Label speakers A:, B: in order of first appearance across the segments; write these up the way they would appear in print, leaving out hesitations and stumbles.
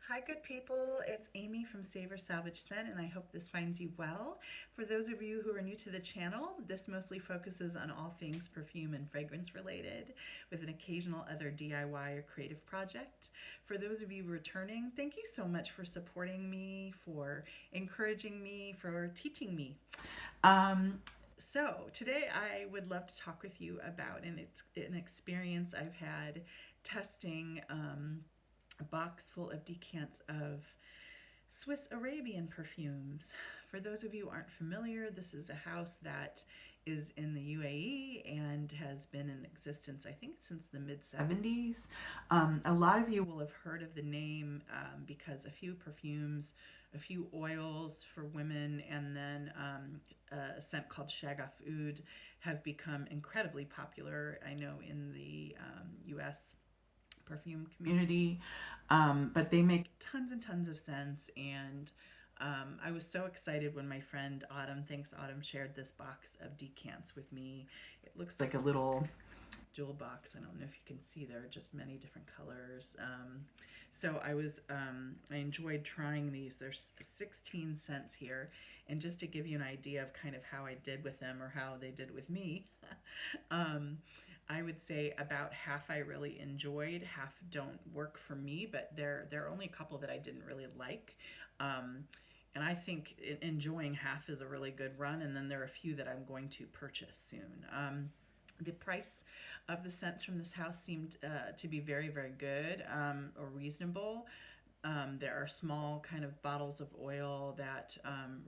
A: Hi, good people. It's Amy from Savor Salvage Scent, and I hope this finds you well. For those of you who are new to the channel, this mostly focuses on all things perfume and fragrance related, with an occasional other DIY or creative project. For those of you returning, thank you so much for supporting me, for encouraging me, for teaching me. So today I would love to talk with you about an experience I've had testing a box full of decants of Swiss Arabian perfumes. For those of you who aren't familiar, this is a house that is in the UAE and has been in existence, I think, since the mid 70s. A lot of you will have heard of the name because a few perfumes, a few oils for women, and then a scent called Shaghaf Oud have become incredibly popular. I know in the US perfume community, but they make tons and tons of scents. And I was so excited when my friend Autumn, thanks Autumn, shared this box of decants with me. It looks like a little jewel box. I don't know if you can see, there are just many different colors. So I enjoyed trying these. There's 16 scents here, and just to give you an idea of kind of how I did with them or how they did with me, I would say about half I really enjoyed, half don't work for me, but there are only a couple that I didn't really like. And I think enjoying half is a really good run, and then there are a few that I'm going to purchase soon. The price of the scents from this house seemed to be very, very good or reasonable. There are small kind of bottles of oil that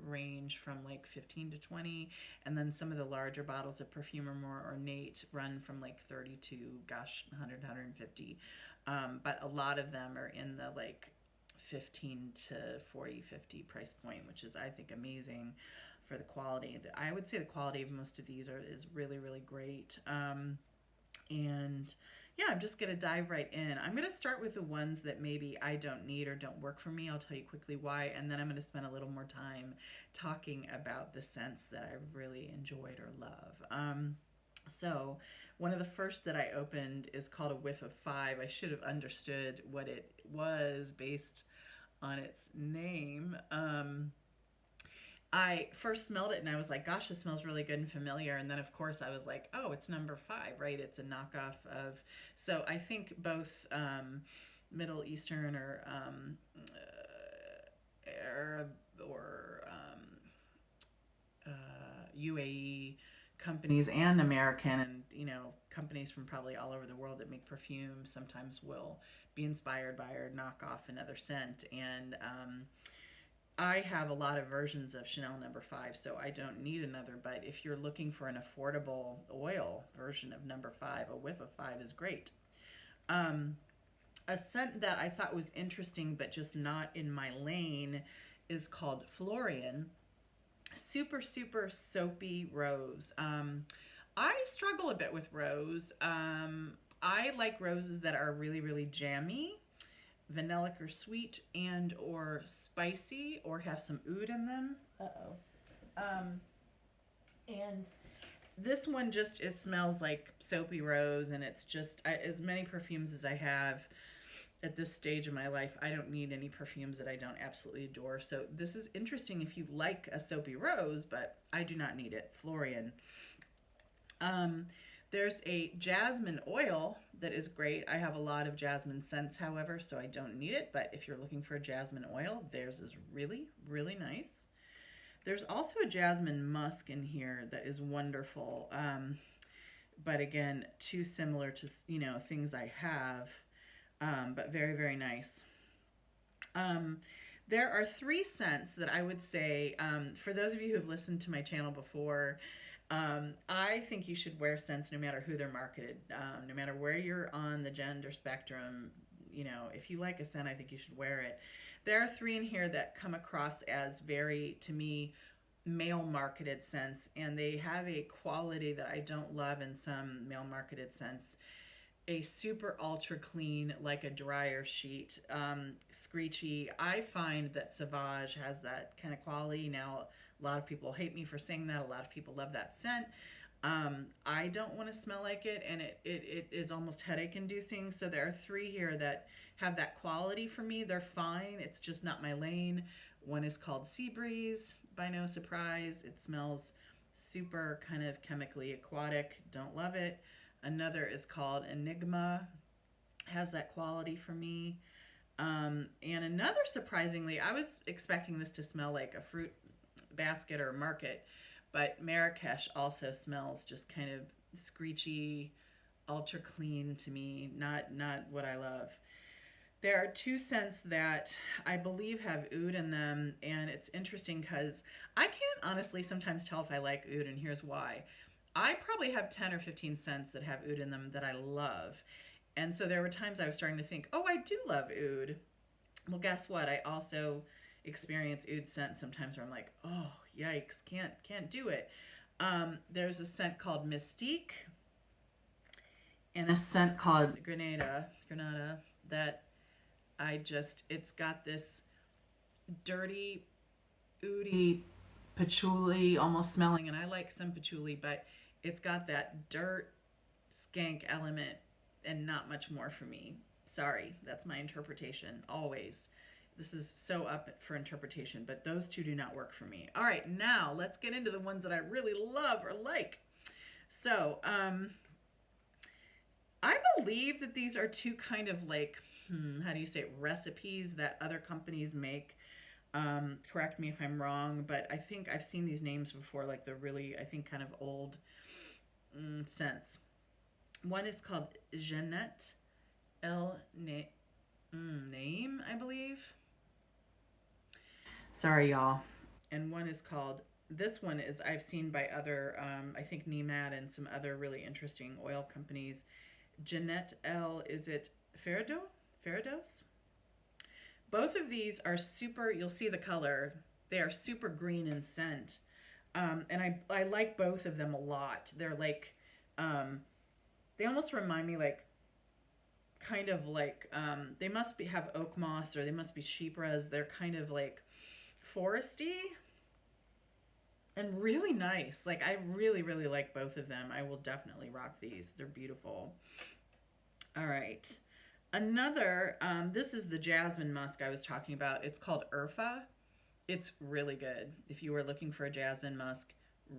A: range from like 15 to 20, and then some of the larger bottles of perfume are more ornate, run from like 30 to, gosh, 100, 150. But a lot of them are in the like 15 to 40, 50 price point, which is, I think, amazing for the quality. I would say the quality of most of these is really, really great. And yeah, I'm just going to dive right in. I'm going to start with the ones that maybe I don't need or don't work for me. I'll tell you quickly why, and then I'm going to spend a little more time talking about the scents that I really enjoyed or love. So one of the first that I opened is called a Whiff of Five. I should have understood what it was based on its name. I first smelled it and I was like, gosh, this smells really good and familiar. And then, of course, I was like, oh, it's number five, right? It's a knockoff of. So I think both Middle Eastern or Arab or UAE companies and American and, companies from probably all over the world that make perfume sometimes will be inspired by or knock off another scent. And I have a lot of versions of Chanel number five, so I don't need another. But if you're looking for an affordable oil version of number five, a Whiff of Five is great. A scent that I thought was interesting but just not in my lane is called Florian. Super, super soapy rose. I struggle a bit with rose. I like roses that are really, really jammy, vanillic or sweet, and or spicy, or have some oud in them. And this one just smells like soapy rose, and it's just as many perfumes as I have at this stage of my life. I don't need any perfumes that I don't absolutely adore. So this is interesting if you like a soapy rose, but I do not need it. Florian. There's a jasmine oil that is great. I have a lot of jasmine scents, however, so I don't need it. But if you're looking for a jasmine oil, theirs is really, really nice. There's also a jasmine musk in here that is wonderful. But again, too similar to, things I have, but very, very nice. There are three scents that I would say, for those of you who have listened to my channel before, I think you should wear scents no matter who they're marketed, no matter where you're on the gender spectrum. If you like a scent, I think you should wear it. There are three in here that come across as very, to me, male marketed scents, and they have a quality that I don't love in some male marketed scents. A super ultra clean, like a dryer sheet, screechy. I find that Sauvage has that kind of quality. Now, a lot of people hate me for saying that. A lot of people love that scent. I don't want to smell like it, and it is almost headache inducing. So there are three here that have that quality for me. They're fine. It's just not my lane. One is called Sea Breeze, by no surprise. It smells super kind of chemically aquatic. Don't love it. Another is called Enigma. Has that quality for me. And another, surprisingly, I was expecting this to smell like a fruit basket or market, but Marrakesh also smells just kind of screechy, ultra clean to me. Not what I love. There are two scents that I believe have oud in them, and it's interesting because I can't honestly sometimes tell if I like oud, and here's why. I probably have 10 or 15 scents that have oud in them that I love. And so there were times I was starting to think, oh, I do love oud. Well, guess what? I also experience oud scents sometimes where I'm like, oh, yikes, can't do it. There's a scent called Mystique and a scent called Granada, that it's got this dirty, oudy, patchouli almost smelling, and I like some patchouli, but it's got that dirt, skank element and not much more for me. Sorry, that's my interpretation, always. This is so up for interpretation, but those two do not work for me. All right, now let's get into the ones that I really love or like. So, I believe that these are two kind of like, how do you say it, recipes that other companies make. Correct me if I'm wrong, but I think I've seen these names before, like the really, I think, kind of old scents. One is called Jannet el Naeem, I believe. Sorry, y'all. And one is called, this one is I've seen by other, I think Nemat and some other really interesting oil companies. Jannet el, is it Firdaus? Both of these are super, you'll see the color, they are super green in scent. And I like both of them a lot. They're like, they almost remind me like, kind of like, they must have oak moss, or they must be chypres. They're kind of like foresty and really nice. Like, I really, really like both of them. I will definitely rock these. They're beautiful. All right. Another, this is the Jasmine musk I was talking about. It's called Urfa. It's really good. If you were looking for a Jasmine musk,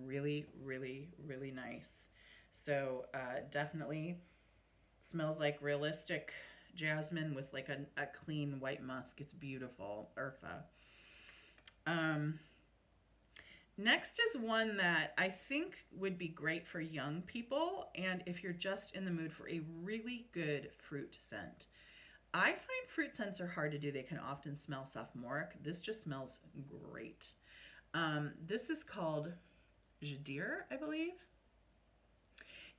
A: really, really, really nice. So definitely smells like realistic jasmine with like a clean white musk. It's beautiful. Urfa. Next is one that I think would be great for young people, and if you're just in the mood for a really good fruit scent. I find fruit scents are hard to do. They can often smell sophomoric. This just smells great. This is called Jadeer, I believe.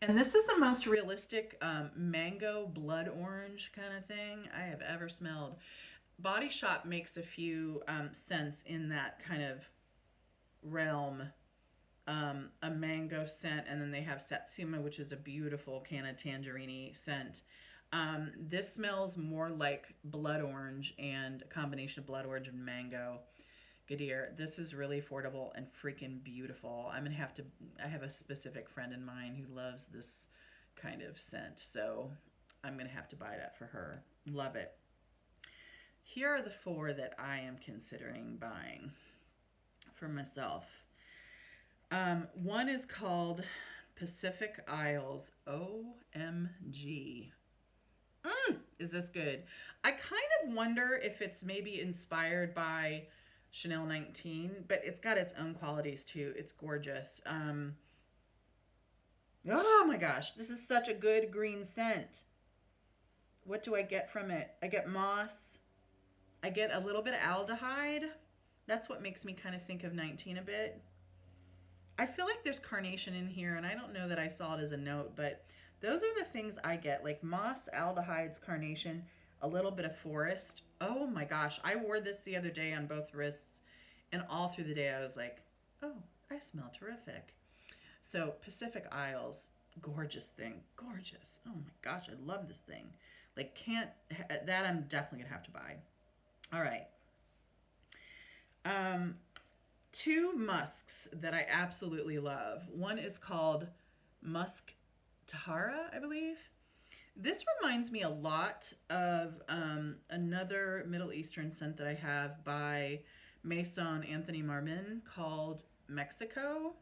A: And this is the most realistic mango blood orange kind of thing I have ever smelled. Body Shop makes a few scents in that kind of realm. A mango scent, and then they have Satsuma, which is a beautiful canna tangerine scent. This smells more like blood orange and a combination of blood orange and mango. Ghadeer. This is really affordable and freaking beautiful. I have a specific friend in mind who loves this kind of scent, so I'm gonna have to buy that for her. Love it. Here are the four that I am considering buying for myself. One is called Pacific Isles. OMG. Is this good? I kind of wonder if it's maybe inspired by Chanel 19, but it's got its own qualities too. It's gorgeous. Oh my gosh, this is such a good green scent. What do I get from it? I get moss. I get a little bit of aldehyde. That's what makes me kind of think of 19 a bit. I feel like there's carnation in here, and I don't know that I saw it as a note, but those are the things I get, like moss, aldehydes, carnation, a little bit of forest. Oh my gosh, I wore this the other day on both wrists, and all through the day I was like, oh, I smell terrific. So Pacific Isles, gorgeous thing, gorgeous. Oh my gosh, I love this thing. Like, that I'm definitely gonna have to buy. All right. Two musks that I absolutely love. One is called Musk Tahara, I believe. This reminds me a lot of another Middle Eastern scent that I have by Maison Anthony Marmin called Mexico.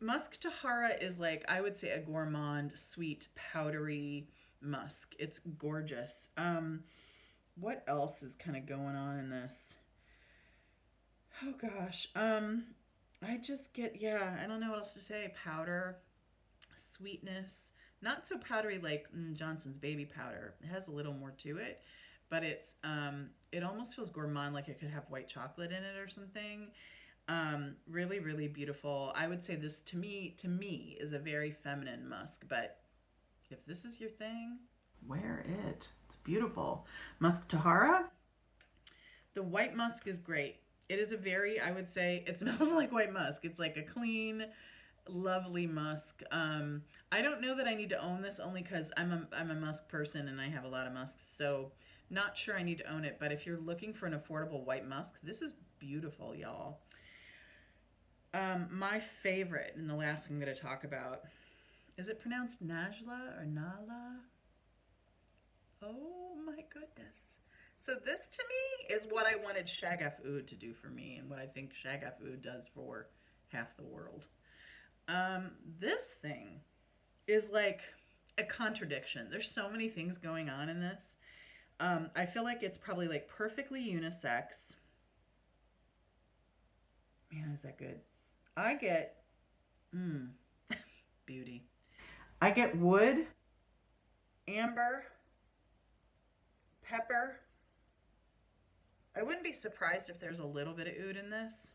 A: Musk Tahara is like, I would say, a gourmand, sweet, powdery musk. It's gorgeous. What else is kind of going on in this? Oh gosh. I just get, yeah, I don't know what else to say. Powder, sweetness, not so powdery like Johnson's baby powder. It has a little more to it, but it almost feels gourmand, like it could have white chocolate in it or something. Really, really beautiful. I would say this to me is a very feminine musk, but if this is your thing, wear it. It's beautiful. Musk Tahara. The white musk is great. It is a very, I would say, it smells like white musk. It's like a clean, lovely musk. I don't know that I need to own this only because I'm a musk person and I have a lot of musks. So not sure I need to own it. But if you're looking for an affordable white musk, this is beautiful, y'all. My favorite, and the last thing I'm going to talk about, is it pronounced Najla or Nala? Oh my goodness. So this to me is what I wanted Shaghaf Oud to do for me and what I think Shaghaf Oud does for half the world. This thing is like a contradiction. There's so many things going on in this. I feel like it's probably like perfectly unisex. Man, is that good? I get, beauty. I get wood, amber, pepper. I wouldn't be surprised if there's a little bit of oud in this.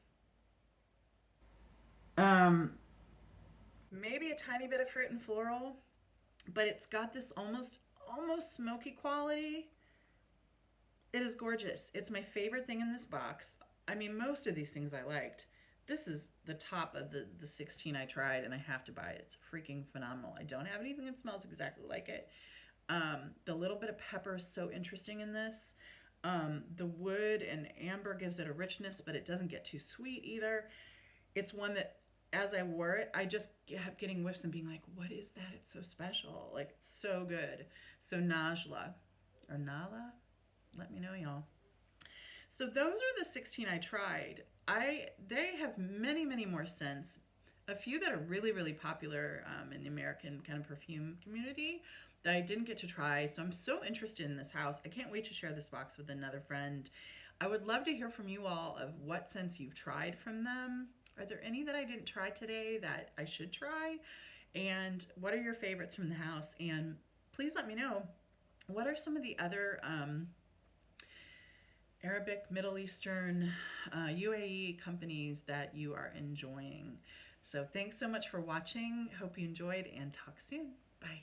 A: Maybe a tiny bit of fruit and floral, but it's got this almost smoky quality. It is gorgeous. It's my favorite thing in this box. I mean, most of these things I liked. This is the top of the 16 I tried, and I have to buy it. It's freaking phenomenal. I don't have anything that smells exactly like it. The little bit of pepper is so interesting in this. The wood and amber gives it a richness, but it doesn't get too sweet either. It's one that, as I wore it, I just kept getting whiffs and being like, what is that? It's so special. Like, it's so good. So Najla, or Nala, let me know, y'all. So those are the 16 I tried. They have many, many more scents. A few that are really, really popular in the American kind of perfume community that I didn't get to try. So I'm so interested in this house. I can't wait to share this box with another friend. I would love to hear from you all of what scents you've tried from them. Are there any that I didn't try today that I should try? And what are your favorites from the house? And please let me know, what are some of the other Arabic, Middle Eastern, UAE companies that you are enjoying? So thanks so much for watching. Hope you enjoyed, and talk soon. Bye.